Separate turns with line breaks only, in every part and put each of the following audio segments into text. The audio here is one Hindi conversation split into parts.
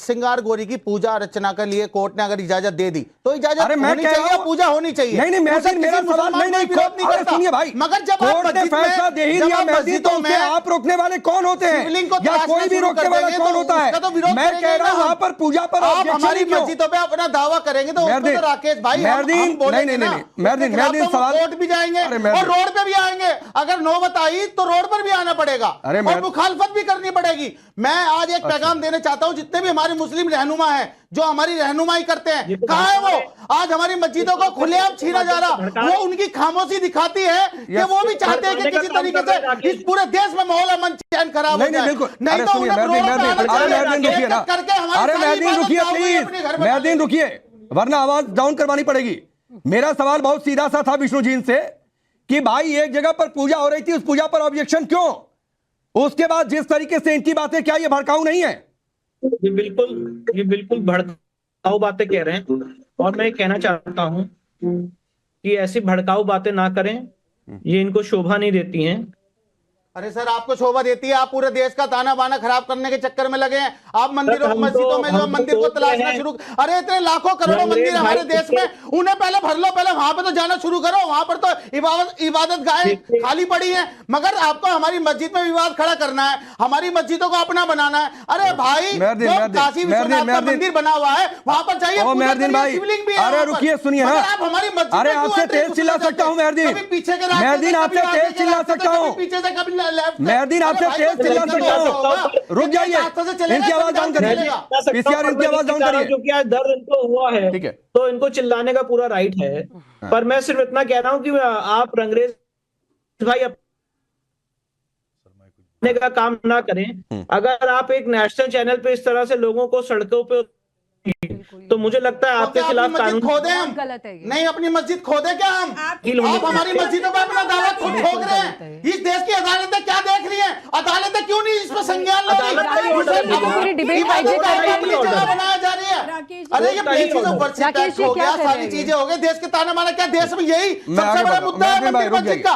श्रृंगार गौरी की पूजा अर्चना के लिए कोर्ट ने अगर इजाजत दे दी तो इजाजत होनी चाहिए, पूजा होनी चाहिए।
नहीं मेरा सवाल नहीं सुनिए भाई,
मगर जब
कोर्ट ने फैसला दे ही दिया महदी, तो उसमें आप रोकने वाले कौन होते हैं या कोई भी रोकने वाला कौन होता है? मैं कह रहा हूं वहां पर पूजा पर
आप हमारी मस्जिदों पे अपना दावा करेंगे तो राकेश भाई
मेहदीन सवाल
कोर्ट भी जाएंगे और रोड पे भी आएंगे, अगर नौबत आई तो रोड पर भी आना पड़ेगा और मुखालफत भी करनी पड़ेगी। मैं आज एक पैगाम देना चाहता हूं, जितने भी हमारे मुस्लिम रहनुमा हैं जो हमारी रहनुमाई करते हैं, कहां है वो? आज हमारी मस्जिदों को खुलेआम छीना जा रहा, वो उनकी खामोशी दिखाती है कि वो भी चाहते हैं कि किसी तरीके से इस पूरे देश में माहौल अमन चैन खराब हो जाए। नहीं तो
महदीन रुकिए, वरना आवाज डाउन करवानी पड़ेगी। मेरा सवाल बहुत सीधा सा था विष्णु जी से कि भाई एक जगह पर पूजा हो रही थी, उस पूजा पर ऑब्जेक्शन क्यों? उसके बाद जिस तरीके से इनकी बातें, क्या ये भड़काऊ नहीं है?
ये बिल्कुल भड़काऊ बातें कह रहे हैं और मैं कहना चाहता हूं कि ऐसी भड़काऊ बातें ना करें, ये इनको शोभा नहीं देती हैं।
अरे सर, आपको शोभा देती है, आप पूरे देश का ताना बाना खराब करने के चक्कर में लगे हैं। आप मंदिरों मस्जिदों में जो मंदिर को तलाशना शुरू, अरे इतने लाखों करोड़ों मंदिर हमारे देश में, उन्हें पहले भर लो, पहले वहां पे तो जाना शुरू करो। वहां पर तो इबादत गाहें खाली पड़ी हैं, मगर आपको हमारी मस्जिद में विवाद खड़ा करना है, हमारी मस्जिदों को अपना बनाना है। अरे भाई, काशी विश्वनाथ का मंदिर बना हुआ है, वहां पर जाइए, शिवलिंग भी है।
अरे रुकिए, सुनिए,
आप हमारी मस्जिद,
अरे आपसे तेज चिल्ला सकता हूँ महदीन,
पीछे के
महदीन आपसे तेज चिल्ला सकता हूँ,
पीछे से कभी
महदीन आपसे तेज चिल्ला सकता हूं। रुक जाइए, इनकी आवाज डाउन करिए, पीसीआर इनकी आवाज डाउन करिए।
क्योंकि आज दर्द इनको हुआ है,
ठीक है,
तो इनको चिल्लाने का पूरा राइट है। पर मैं सिर्फ इतना कह रहा हूं कि आप रंगरेज भाई अपने का काम ना करें। अगर आप एक नेशनल चैनल पे इस तरह से लोगों को सड़कों पे, तो मुझे लगता है आपके खिलाफ कानून
खोदे हम गलत है। नहीं, अपनी मस्जिद खोदे क्या हम? आप हमारी मस्जिदों पर अपना दावा खुद ठोक रहे हैं। इस देश की अदालतें क्या देख रही हैं? अदालतें क्यों नहीं इस पर संज्ञान ले रही? बनाया जा रही है। अरे ये प्लेस हो गया, सारी चीजें हो गई, देश के ताना माना, क्या देश में यही सबसे बड़ा मुद्दा है मंदिर मस्जिद का?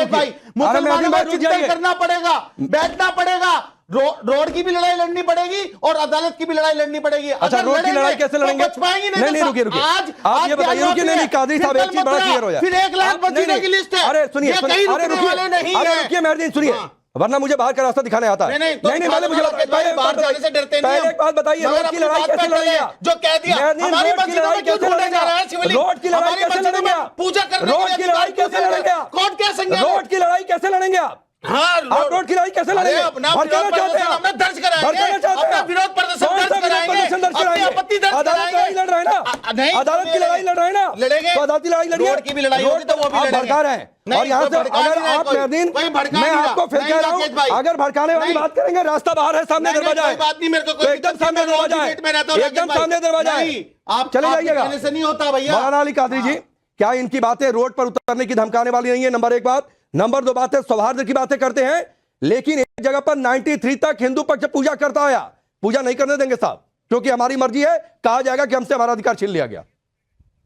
भाई मुसलमानों को चिंता करना पड़ेगा, बैठना पड़ेगा, रोड की भी लड़ाई लड़नी पड़ेगी और अदालत की भी लड़ाई लड़नी पड़ेगी।
अच्छा, रोड की लड़ाई कैसे लड़ेंगे?
नहीं,
रुकिए,
आज
आप ये बताइए, रुकिए, नहीं कादरी साहब, एक चीज बड़ा क्लियर हो जाए।
फिर 1 लाख मस्जिदों की लिस्ट है।
अरे सुनिए, अरे रुकिए महदीन, सुनिए, वरना मुझे बाहर का रास्ता दिखाने आता है। नहीं, पहले मुझे
बाहर जाने से डरते नहीं।
पहले एक बात बताइए, रोड की लड़ाई कैसे लड़ेंगे?
जो कह दिया, हमारी मस्जिदों में क्यों ढूंढा जा रहा है शिवलिंग?
रोड की लड़ाई कैसे लड़ेंगे?
पूजा करने
रोड की लड़ाई कैसे लड़ेंगे?
कौन क्या संज्ञान?
रोड की लड़ाई कैसे लड़ेंगे आप?
हाँ,
आप रोड की लड़ाई कैसे लड़ेंगे?
अपना विरोध प्रदर्शन दर्ज कराएंगे, अपना विरोध प्रदर्शन दर्ज कराएंगे, आपत्ति दर्ज कराएंगे।
लड़ रहे हैं ना, अदालत की लड़ाई लड़ रहे हैं ना,
लड़ेंगे,
तो अदालत की लड़ाई लड़िए।
रोड की भी लड़ाई होगी तो वो भी लड़ेंगे।
भड़का रहे हैं, और यहाँ से अगर आप महदीन, मैं आपको फिर कह रहा हूँ, अगर भड़काने वाली बात करेंगे, रास्ता बाहर है, सामने दरवाजा है,
बात नहीं, मेरे को
एकदम सामने दरवाजा है, एकदम सामने दरवाजा है,
आप
चले जाइएगा।
से नहीं होता भैया।
मौलाना अली कादरी जी, क्या इनकी बातें रोड पर उतरने की धमकाने वाली नहीं है? नंबर 1 बात। नंबर 2 बात है, सौहार्द की बातें करते हैं, लेकिन एक जगह पर 93 तक हिंदू पक्ष पूजा करता आया, पूजा नहीं करने देंगे साहब, क्योंकि हमारी मर्जी है, कहा जाएगा कि हमसे हमारा अधिकार छीन लिया गया।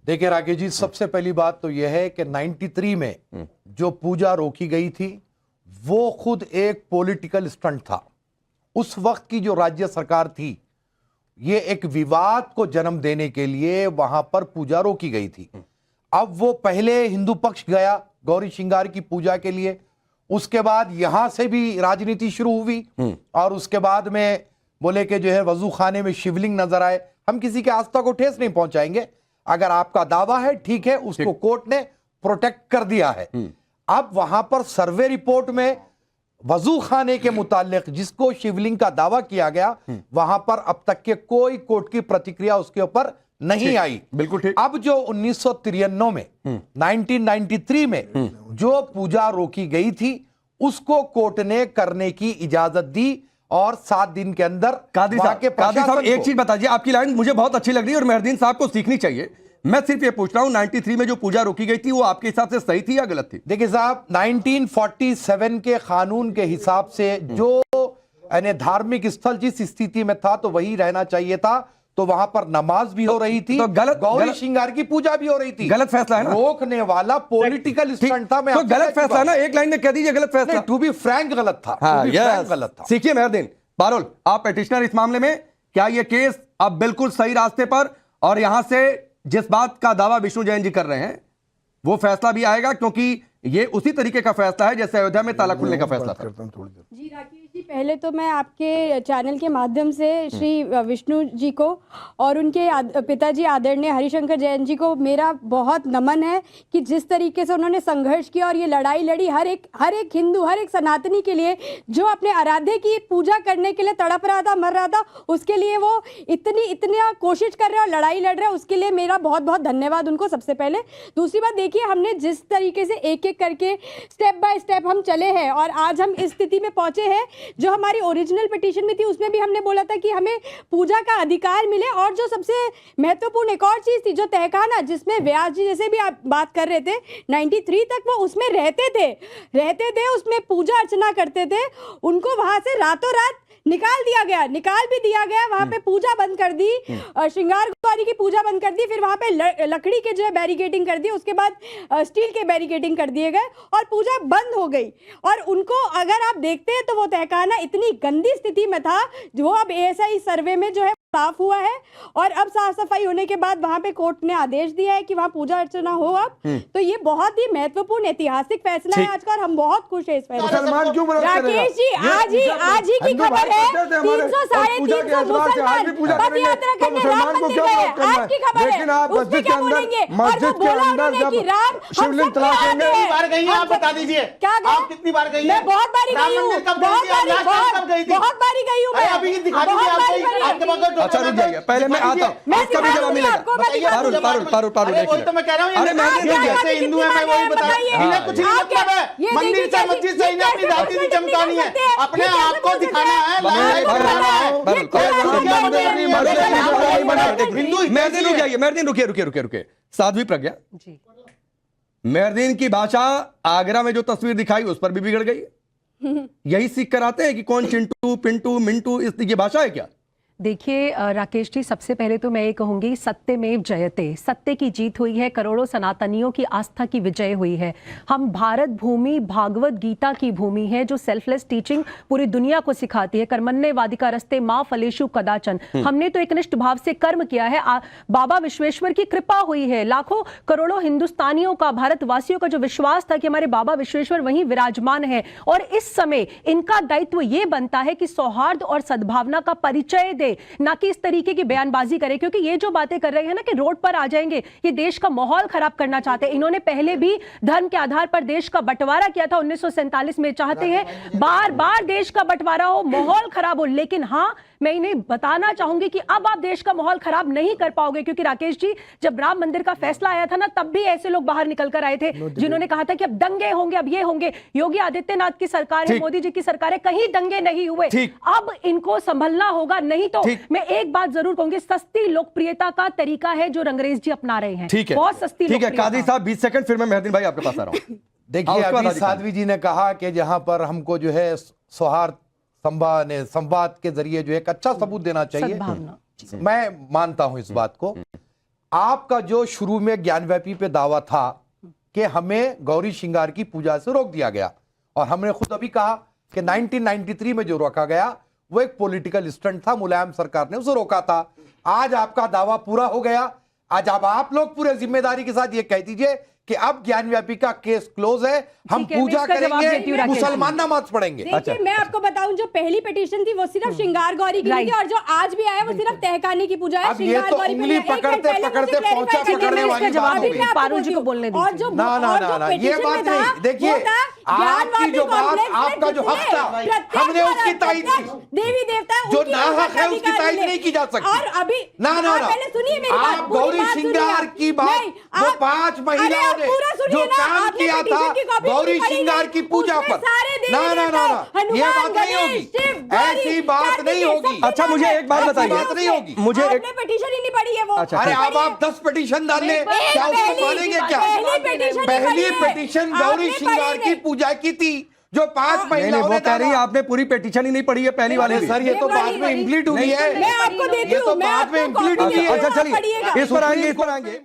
देखिए राकेश जी, सबसे पहली बात तो यह है कि 93 में जो पूजा रोकी गई थी वो खुद एक पॉलिटिकल स्टंट था। उस वक्त की जो राज्य सरकार थी, ये एक विवाद को जन्म देने के लिए वहां पर पूजा रोकी गई थी। अब वो पहले हिंदू पक्ष गया गौरी श्रृंगार की पूजा के लिए, उसके बाद यहां से भी राजनीति शुरू हुई और उसके बाद में बोले कि जो है वजू खाने में शिवलिंग नजर आए। हम किसी के आस्था को ठेस नहीं पहुंचाएंगे, अगर आपका दावा है ठीक है, उसको कोर्ट ने प्रोटेक्ट कर दिया है। अब वहां पर सर्वे रिपोर्ट में वजू खाने के मुतालिक जिसको शिवलिंग का दावा किया गया, वहां पर अब तक के कोई कोर्ट की प्रतिक्रिया उसके ऊपर नहीं आई।
बिल्कुल ठीक।
अब जो 1993 में 1993 में जो पूजा रोकी गई थी, उसको कोर्ट ने करने की इजाजत दी और 7 दिन के अंदर
कादरी साहब एक चीज बताइए, आपकी लाइन मुझे बहुत अच्छी लग रही है और महदीन साहब को सीखनी चाहिए। मैं सिर्फ ये पूछ रहा हूं, 93 में जो पूजा रोकी गई थी वो आपके हिसाब से सही थी या गलत थी?
देखिए साहब, 1947 के कानून के हिसाब से जो यानी धार्मिक स्थल जिस स्थिति में था तो वही रहना चाहिए था, तो वहां पर नमाज भी हो रही थी, तो गौरी श्रृंगार की पूजा भी हो रही थी।
गलत फैसला है ना,
रोकने वाला पॉलिटिकल स्टंट था। मैं
तो गलत फैसला ना, एक लाइन में कह दीजिए गलत फैसला।
टू बी फ्रैंक गलत था।
गलत था। सीखिए महदीन बारोल, आप पेटिशनर इस मामले में, क्या ये केस अब बिल्कुल सही रास्ते पर, और यहां से जिस बात का दावा विष्णु जैन जी कर रहे हैं वो फैसला भी आएगा, क्योंकि ये उसी तरीके का फैसला है जैसे अयोध्या में ताला खुलने का फैसला था।
जी राकेश जी, पहले तो मैं आपके चैनल के माध्यम से श्री विष्णु जी को और उनके पिताजी आदरणीय हरिशंकर जैन जी को मेरा बहुत नमन है कि जिस तरीके से उन्होंने संघर्ष किया और ये लड़ाई लड़ी हर एक हिंदू, हर एक सनातनी के लिए, जो अपने आराध्य की पूजा करने के लिए तड़प रहा था, मर रहा था, उसके लिए वो इतनी कोशिश कर रहे हैं और लड़ाई लड़ रहे हैं, उसके लिए मेरा बहुत बहुत धन्यवाद उनको सबसे पहले। दूसरी बात देखिए, हमने जिस तरीके से एक एक करके स्टेप बाय स्टेप हम चले हैं और आज हम इस स्थिति में पहुंचे हैं। जो हमारी ओरिजिनल पिटीशन में थी उसमें भी हमने बोला था कि हमें पूजा का अधिकार मिले, और जो सबसे महत्वपूर्ण एक और चीज थी जो तहखाना, जिसमें व्यास जी जैसे भी आप बात कर रहे थे 93 तक वो उसमें रहते थे, उसमें पूजा अर्चना करते थे, उनको वहां से रातों रात निकाल भी दिया गया, वहां पे पूजा बंद कर दी, श्रृंगार गौरी की पूजा बंद कर दी, फिर वहां पे लकड़ी के जो है बैरिकेडिंग कर दी, उसके बाद स्टील के बैरिकेडिंग कर दिए गए और पूजा बंद हो गई। और उनको अगर आप देखते हैं तो वो तहखाना इतनी गंदी स्थिति में था, जो अब ASI सर्वे में जो है साफ हुआ है, और अब साफ सफाई होने के बाद वहां पे कोर्ट ने आदेश दिया है कि वहां पूजा अर्चना हो अब। तो ये बहुत ही महत्वपूर्ण ऐतिहासिक फैसला है आज का, और हम बहुत खुश है इस फैसले से। राकेश जी, आज ही की खबर है 300 साढ़े 300 मुसलमान पद यात्रा करने राम मंदिर गए, आज की खबर है। उसमें क्या बोलेंगे? और वो बोला उन्होंने कि राम
शिवलिंग तलाशेंगे।
कितनी बार गई हैं आप बता दीजिए,
क्या
आप कितनी बार गई हैं?
मैं बहुत बारी गई हूँ, बहुत बारी गई हूँ मैं।
अभी दिखा दीजिए आपके पास।
अच्छा रुक जाइए, पहले मैं आता हूँ, इसका भी जवाब मिलेगा।
वही तो मैं कह रहा हूँ,
अरे
जैसे हिंदू है मैं वही बता रहा हूँ, इन्हें कुछ नहीं मतलब है, मंदिर से मस्जिद से इन्हें अपनी जाति नहीं चमकानी है, अपने आप को दिखाना है।
रुकिए साध्वी प्रज्ञा, मेहरदीन की भाषा आगरा में जो तस्वीर दिखाई उस पर भी बिगड़ गई। यही सीख कर आते हैं कि कौन चिंटू पिंटू मिंटू, इस ये भाषा है क्या?
देखिए राकेश जी, सबसे पहले तो मैं ये कहूंगी सत्यमेव जयते, सत्य की जीत हुई है, करोड़ों सनातनियों की आस्था की विजय हुई है। हम भारत भूमि भागवत गीता की भूमि है जो सेल्फलेस टीचिंग पूरी दुनिया को सिखाती है। कर्मण्य वादिका रस्ते माँ फलेशु कदाचन। हमने तो एकनिष्ठ भाव से कर्म किया है, बाबा विश्वेश्वर की कृपा हुई है। लाखों करोड़ों हिंदुस्तानियों का, भारतवासियों का जो विश्वास था कि हमारे बाबा विश्वेश्वर वहीं विराजमान है, और इस समय इनका दायित्व ये बनता है कि सौहार्द और सद्भावना का परिचय दे, ना कि इस तरीके की बयानबाजी करे। क्योंकि ये जो बातें कर रहे हैं ना कि रोड पर आ जाएंगे, ये देश का माहौल खराब करना चाहते हैं। इन्होंने पहले भी धर्म के आधार पर देश का बंटवारा किया था 1947 में। चाहते हैं बार बार देश का बंटवारा हो, माहौल खराब हो। लेकिन हाँ, मैं इन्हें बताना चाहूंगी कि अब आप देश का माहौल खराब नहीं कर पाओगे, क्योंकि राकेश जी, जब राम मंदिर का फैसला आया था ना, तब भी ऐसे लोग बाहर निकल कर आए थे जिन्होंने कहा था कि अब दंगे होंगे, अब ये होंगे। योगी आदित्यनाथ की सरकार है, मोदी जी की सरकार है, कहीं दंगे नहीं हुए। अब इनको संभलना होगा, नहीं तो मैं एक बात जरूर कहूंगी, सस्ती लोकप्रियता का तरीका है जो रंगरेज जी अपना रहे हैं। ठीक है, बहुत सस्ती।
ठीक है कादी साहब 20 सेकंड, फिर मैं मेहरदीन भाई आपके पास आ रहा हूं।
देखिए, अभी साध्वी जी ने कहा कि जहां पर हमको जो है सौहार्द संवाद के जरिए जो एक अच्छा सबूत देना चाहिए, मैं मानता हूं इस बात को। आपका जो शुरू में ज्ञानव्यापी पे दावा था कि हमें गौरी श्रृंगार की पूजा से रोक दिया गया, और हमने खुद अभी कहा कि 1993 में जो रोका गया वो एक पॉलिटिकल स्टंट था, मुलायम सरकार ने उसे रोका था। आज आपका दावा पूरा हो गया। आज अब आप लोग पूरे जिम्मेदारी के साथ ये कह दीजिए कि अब ज्ञानव्यापी का केस क्लोज है, हम पूजा करेंगे, मुसलमान नमाज पढ़ेंगे।
देखिए, मैं आपको बताऊं, जो पहली पिटीशन थी वो सिर्फ श्रृंगार गौरी की थी, और जो आज भी आया वो सिर्फ तहखाने की पूजा है।
अब ये तो उंगली पकड़ते पकड़ते पहुंचा पकड़ने वाली बात हो गई।
पारू जी को बोलने दीजिए।
और जो
ना ये बात नहीं। देखिए, आपकी जो बात, आपका जो हक था, हमने उसकी तारीफ की।
देवी देवता
जो नाहक है उसकी तारीफ नहीं की जा सकती।
और अभी
ना
पहले सुनिए मेरी बात,
आप गौरी श्रृंगार की बात, वो 5 महिलाओं ने जो काम किया था गौरी श्रृंगार की पूजा पर, ना ये बात नहीं होगी, ऐसी बात नहीं होगी।
अच्छा मुझे एक बात बताइए,
बात नहीं होगी।
मुझे एक
पिटीशन ही नहीं पढ़ी है वो।
अरे अब आप 10 पिटीशन डाल लें, क्या उसको मानेंगे क्या? पहली पिटीशन गौरी श्रृंगार की पूजा की थी, जो 5 महिलाओं ने
कह रही है आपने पूरी पिटीशन ही नहीं पढ़ी है पहली वाली।
सर ये तो बाद में इंप्लीट हुई है,
मैं आपको देती हूं,
ये तो बाद में इंप्लीट हुई है।
अच्छा चलिए, इस पर आएंगे।